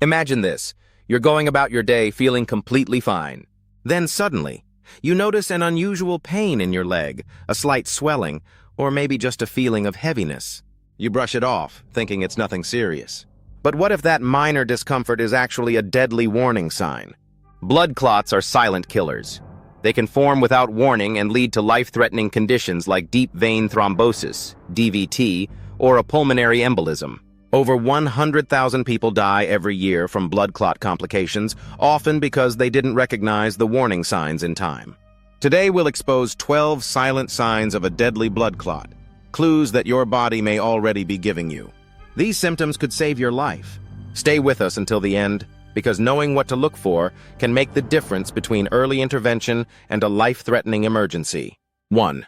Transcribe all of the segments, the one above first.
Imagine this. You're going about your day feeling completely fine. Then suddenly, you notice an unusual pain in your leg, a slight swelling, or maybe just a feeling of heaviness. You brush it off, thinking it's nothing serious. But what if that minor discomfort is actually a deadly warning sign? Blood clots are silent killers. They can form without warning and lead to life-threatening conditions like deep vein thrombosis, DVT, or a pulmonary embolism. Over 100,000 people die every year from blood clot complications, often because they didn't recognize the warning signs in time. Today we'll expose 12 silent signs of a deadly blood clot, clues that your body may already be giving you. These symptoms could save your life. Stay with us until the end, because knowing what to look for can make the difference between early intervention and a life-threatening emergency. 1.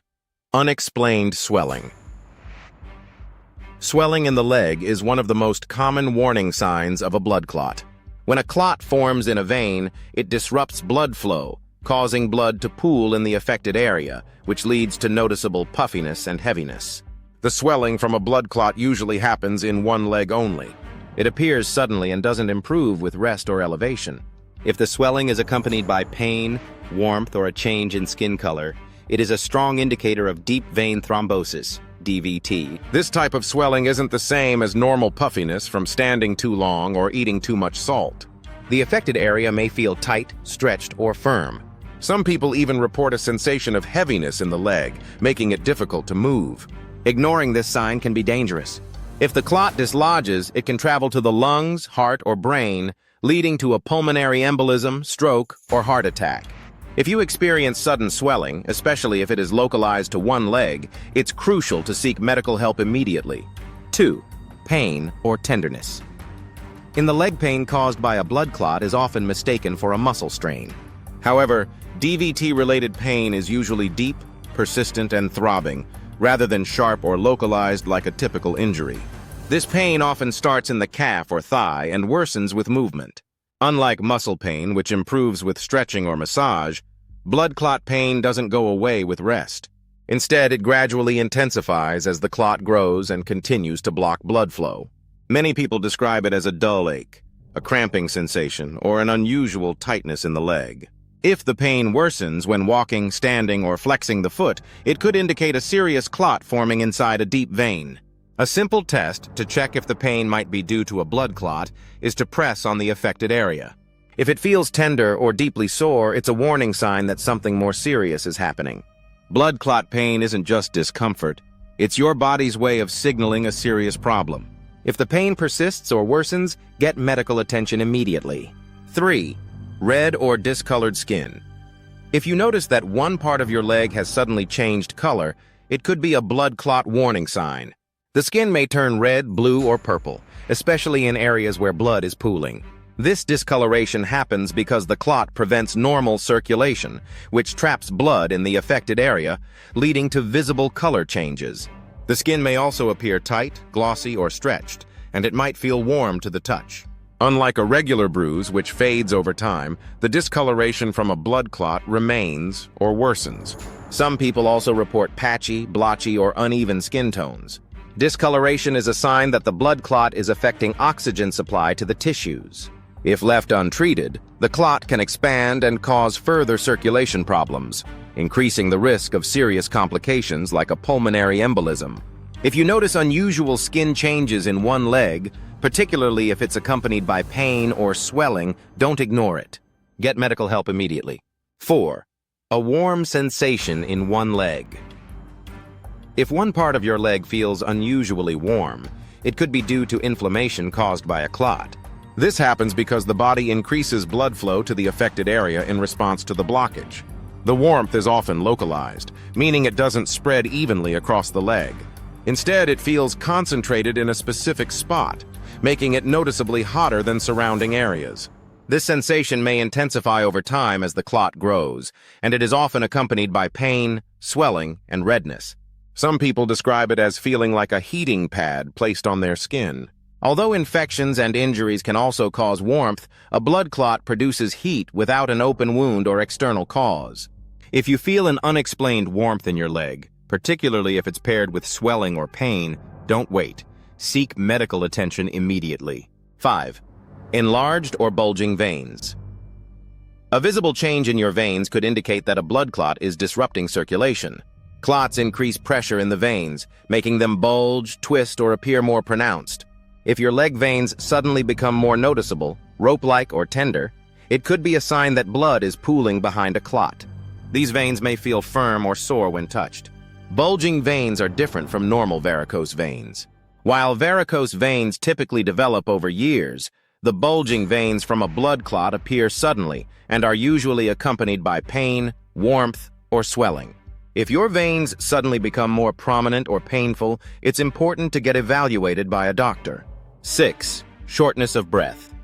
Unexplained swelling. Swelling in the leg is one of the most common warning signs of a blood clot. When a clot forms in a vein, it disrupts blood flow, causing blood to pool in the affected area, which leads to noticeable puffiness and heaviness. The swelling from a blood clot usually happens in one leg only. It appears suddenly and doesn't improve with rest or elevation. If the swelling is accompanied by pain, warmth, or a change in skin color, it is a strong indicator of deep vein thrombosis, DVT. This type of swelling isn't the same as normal puffiness from standing too long or eating too much salt. The affected area may feel tight, stretched, or firm. Some people even report a sensation of heaviness in the leg, making it difficult to move. Ignoring this sign can be dangerous. If the clot dislodges, it can travel to the lungs, heart, or brain, leading to a pulmonary embolism, stroke, or heart attack. If you experience sudden swelling, especially if it is localized to one leg, it's crucial to seek medical help immediately. 2. Pain or tenderness. In the leg, pain caused by a blood clot is often mistaken for a muscle strain. However, DVT-related pain is usually deep, persistent, and throbbing, rather than sharp or localized like a typical injury. This pain often starts in the calf or thigh and worsens with movement. Unlike muscle pain, which improves with stretching or massage, blood clot pain doesn't go away with rest. Instead, it gradually intensifies as the clot grows and continues to block blood flow. Many people describe it as a dull ache, a cramping sensation, or an unusual tightness in the leg. If the pain worsens when walking, standing, or flexing the foot, it could indicate a serious clot forming inside a deep vein. A simple test to check if the pain might be due to a blood clot is to press on the affected area. If it feels tender or deeply sore, it's a warning sign that something more serious is happening. Blood clot pain isn't just discomfort. It's your body's way of signaling a serious problem. If the pain persists or worsens, get medical attention immediately. 3. Red or discolored skin. If you notice that one part of your leg has suddenly changed color, it could be a blood clot warning sign. The skin may turn red, blue, or purple, especially in areas where blood is pooling. This discoloration happens because the clot prevents normal circulation, which traps blood in the affected area, leading to visible color changes. The skin may also appear tight, glossy, or stretched, and it might feel warm to the touch. Unlike a regular bruise, which fades over time, the discoloration from a blood clot remains or worsens. Some people also report patchy, blotchy, or uneven skin tones. Discoloration is a sign that the blood clot is affecting oxygen supply to the tissues. If left untreated, the clot can expand and cause further circulation problems, increasing the risk of serious complications like a pulmonary embolism. If you notice unusual skin changes in one leg, particularly if it's accompanied by pain or swelling, don't ignore it. Get medical help immediately. 4. A warm sensation in one leg. If one part of your leg feels unusually warm, it could be due to inflammation caused by a clot. This happens because the body increases blood flow to the affected area in response to the blockage. The warmth is often localized, meaning it doesn't spread evenly across the leg. Instead, it feels concentrated in a specific spot, making it noticeably hotter than surrounding areas. This sensation may intensify over time as the clot grows, and it is often accompanied by pain, swelling, and redness. Some people describe it as feeling like a heating pad placed on their skin. Although infections and injuries can also cause warmth, a blood clot produces heat without an open wound or external cause. If you feel an unexplained warmth in your leg, particularly if it's paired with swelling or pain, don't wait. Seek medical attention immediately. 5. Enlarged or bulging veins. A visible change in your veins could indicate that a blood clot is disrupting circulation. Clots increase pressure in the veins, making them bulge, twist, or appear more pronounced. If your leg veins suddenly become more noticeable, rope-like or tender, it could be a sign that blood is pooling behind a clot. These veins may feel firm or sore when touched. Bulging veins are different from normal varicose veins. While varicose veins typically develop over years, the bulging veins from a blood clot appear suddenly and are usually accompanied by pain, warmth, or swelling. If your veins suddenly become more prominent or painful, it's important to get evaluated by a doctor. 6. Shortness of breath.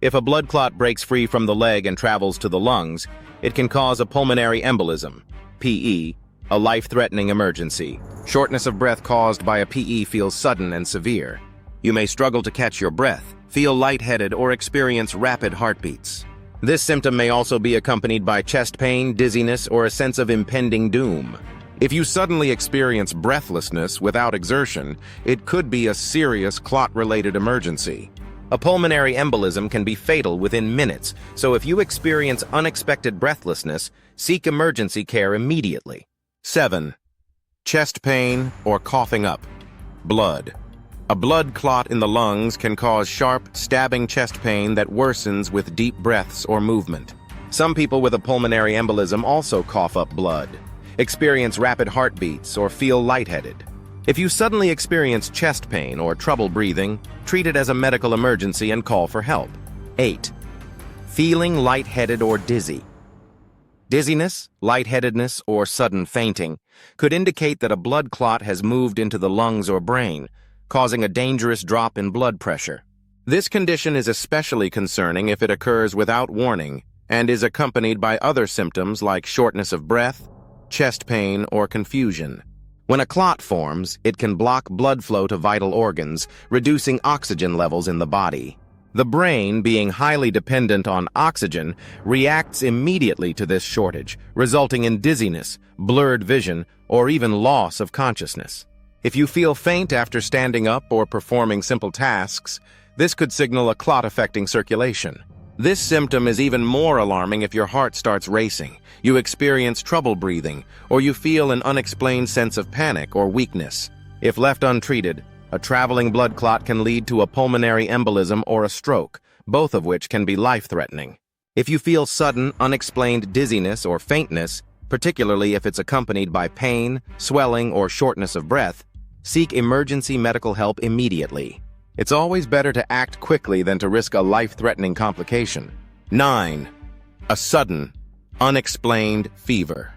If a blood clot breaks free from the leg and travels to the lungs, it can cause a pulmonary embolism, PE, a life-threatening emergency. Shortness of breath caused by a PE feels sudden and severe. You may struggle to catch your breath, feel lightheaded, or experience rapid heartbeats. This symptom may also be accompanied by chest pain, dizziness, or a sense of impending doom. If you suddenly experience breathlessness without exertion, it could be a serious clot-related emergency. A pulmonary embolism can be fatal within minutes, so if you experience unexpected breathlessness, seek emergency care immediately. 7. Chest pain or coughing up. Blood. A blood clot in the lungs can cause sharp, stabbing chest pain that worsens with deep breaths or movement. Some people with a pulmonary embolism also cough up blood, experience rapid heartbeats, or feel lightheaded. If you suddenly experience chest pain or trouble breathing, treat it as a medical emergency and call for help. 8. Feeling lightheaded or dizzy. Dizziness, lightheadedness, or sudden fainting could indicate that a blood clot has moved into the lungs or brain, causing a dangerous drop in blood pressure. This condition is especially concerning if it occurs without warning and is accompanied by other symptoms like shortness of breath, chest pain, or confusion. When a clot forms, it can block blood flow to vital organs, reducing oxygen levels in the body. The brain, being highly dependent on oxygen, reacts immediately to this shortage, resulting in dizziness, blurred vision, or even loss of consciousness. If you feel faint after standing up or performing simple tasks, this could signal a clot affecting circulation. This symptom is even more alarming if your heart starts racing, you experience trouble breathing, or you feel an unexplained sense of panic or weakness. If left untreated, a traveling blood clot can lead to a pulmonary embolism or a stroke, both of which can be life-threatening. If you feel sudden, unexplained dizziness or faintness, particularly if it's accompanied by pain, swelling, or shortness of breath, seek emergency medical help immediately. It's always better to act quickly than to risk a life-threatening complication. 9. A sudden, unexplained fever.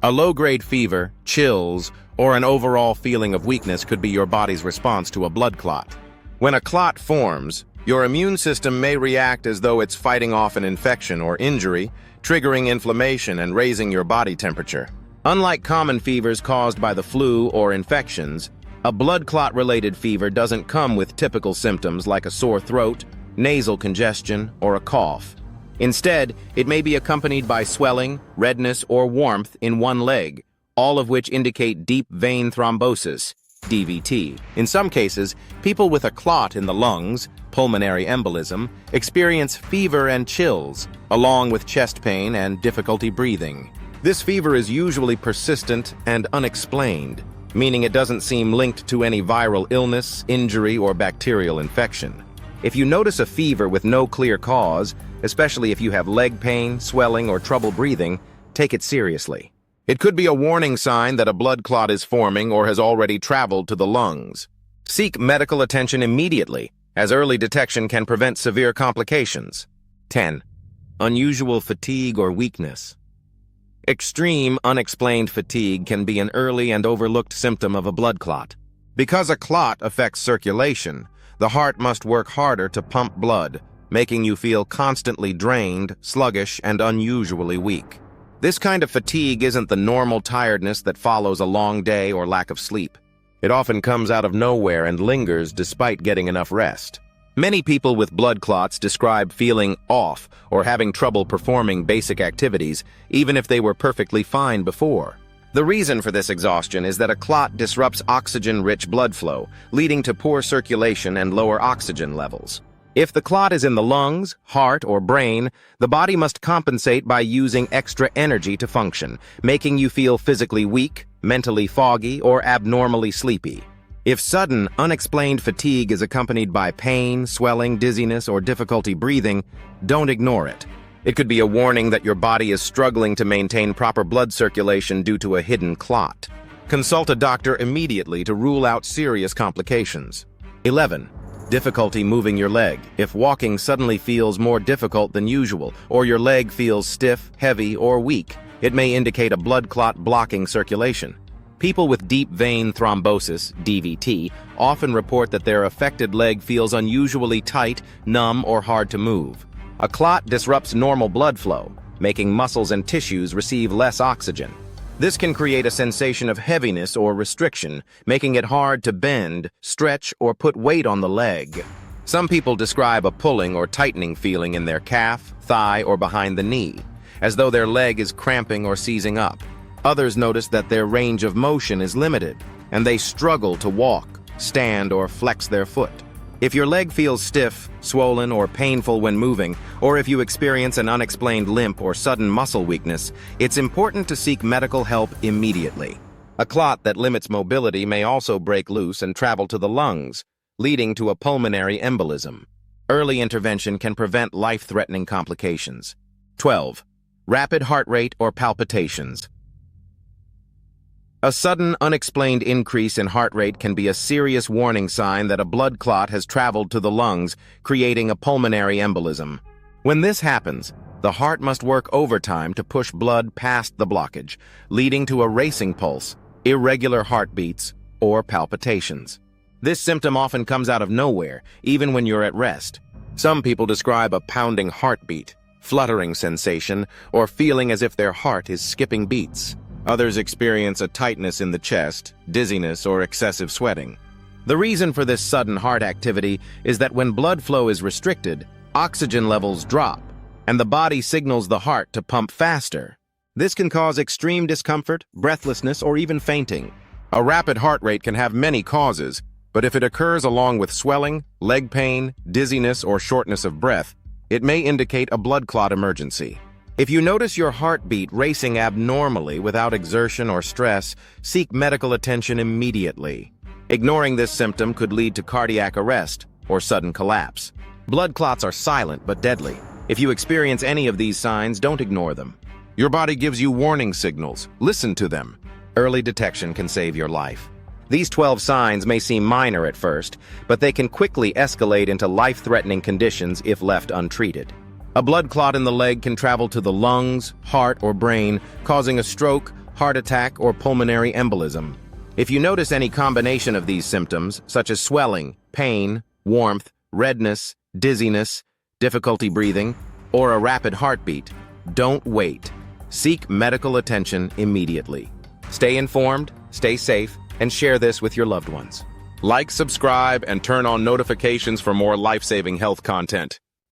A low-grade fever, chills, or an overall feeling of weakness could be your body's response to a blood clot. When a clot forms, your immune system may react as though it's fighting off an infection or injury, triggering inflammation and raising your body temperature. Unlike common fevers caused by the flu or infections, a blood clot-related fever doesn't come with typical symptoms like a sore throat, nasal congestion, or a cough. Instead, it may be accompanied by swelling, redness, or warmth in one leg, all of which indicate deep vein thrombosis, DVT. In some cases, people with a clot in the lungs, pulmonary embolism, experience fever and chills, along with chest pain and difficulty breathing. This fever is usually persistent and unexplained, meaning it doesn't seem linked to any viral illness, injury, or bacterial infection. If you notice a fever with no clear cause, especially if you have leg pain, swelling, or trouble breathing, take it seriously. It could be a warning sign that a blood clot is forming or has already traveled to the lungs. Seek medical attention immediately, as early detection can prevent severe complications. 10. Unusual fatigue or weakness. Extreme, unexplained fatigue can be an early and overlooked symptom of a blood clot. Because a clot affects circulation, the heart must work harder to pump blood, making you feel constantly drained, sluggish, and unusually weak. This kind of fatigue isn't the normal tiredness that follows a long day or lack of sleep. It often comes out of nowhere and lingers despite getting enough rest. Many people with blood clots describe feeling off or having trouble performing basic activities, even if they were perfectly fine before. The reason for this exhaustion is that a clot disrupts oxygen-rich blood flow, leading to poor circulation and lower oxygen levels. If the clot is in the lungs, heart, or brain, the body must compensate by using extra energy to function, making you feel physically weak, mentally foggy, or abnormally sleepy. If sudden, unexplained fatigue is accompanied by pain, swelling, dizziness, or difficulty breathing, don't ignore it. It could be a warning that your body is struggling to maintain proper blood circulation due to a hidden clot. Consult a doctor immediately to rule out serious complications. 11. Difficulty moving your leg. If walking suddenly feels more difficult than usual, or your leg feels stiff, heavy, or weak, it may indicate a blood clot blocking circulation. People with deep vein thrombosis, DVT, often report that their affected leg feels unusually tight, numb, or hard to move. A clot disrupts normal blood flow, making muscles and tissues receive less oxygen. This can create a sensation of heaviness or restriction, making it hard to bend, stretch, or put weight on the leg. Some people describe a pulling or tightening feeling in their calf, thigh, or behind the knee, as though their leg is cramping or seizing up. Others notice that their range of motion is limited, and they struggle to walk, stand, or flex their foot. If your leg feels stiff, swollen, or painful when moving, or if you experience an unexplained limp or sudden muscle weakness, it's important to seek medical help immediately. A clot that limits mobility may also break loose and travel to the lungs, leading to a pulmonary embolism. Early intervention can prevent life-threatening complications. 12. Rapid heart rate or palpitations. A sudden, unexplained increase in heart rate can be a serious warning sign that a blood clot has traveled to the lungs, creating a pulmonary embolism. When this happens, the heart must work overtime to push blood past the blockage, leading to a racing pulse, irregular heartbeats, or palpitations. This symptom often comes out of nowhere, even when you're at rest. Some people describe a pounding heartbeat, fluttering sensation, or feeling as if their heart is skipping beats. Others experience a tightness in the chest, dizziness, or excessive sweating. The reason for this sudden heart activity is that when blood flow is restricted, oxygen levels drop, and the body signals the heart to pump faster. This can cause extreme discomfort, breathlessness, or even fainting. A rapid heart rate can have many causes, but if it occurs along with swelling, leg pain, dizziness, or shortness of breath, it may indicate a blood clot emergency. If you notice your heartbeat racing abnormally without exertion or stress, seek medical attention immediately. Ignoring this symptom could lead to cardiac arrest or sudden collapse. Blood clots are silent but deadly. If you experience any of these signs, don't ignore them. Your body gives you warning signals. Listen to them. Early detection can save your life. These 12 signs may seem minor at first, but they can quickly escalate into life-threatening conditions if left untreated. A blood clot in the leg can travel to the lungs, heart, or brain, causing a stroke, heart attack, or pulmonary embolism. If you notice any combination of these symptoms, such as swelling, pain, warmth, redness, dizziness, difficulty breathing, or a rapid heartbeat, don't wait. Seek medical attention immediately. Stay informed, stay safe, and share this with your loved ones. Like, subscribe, and turn on notifications for more life-saving health content.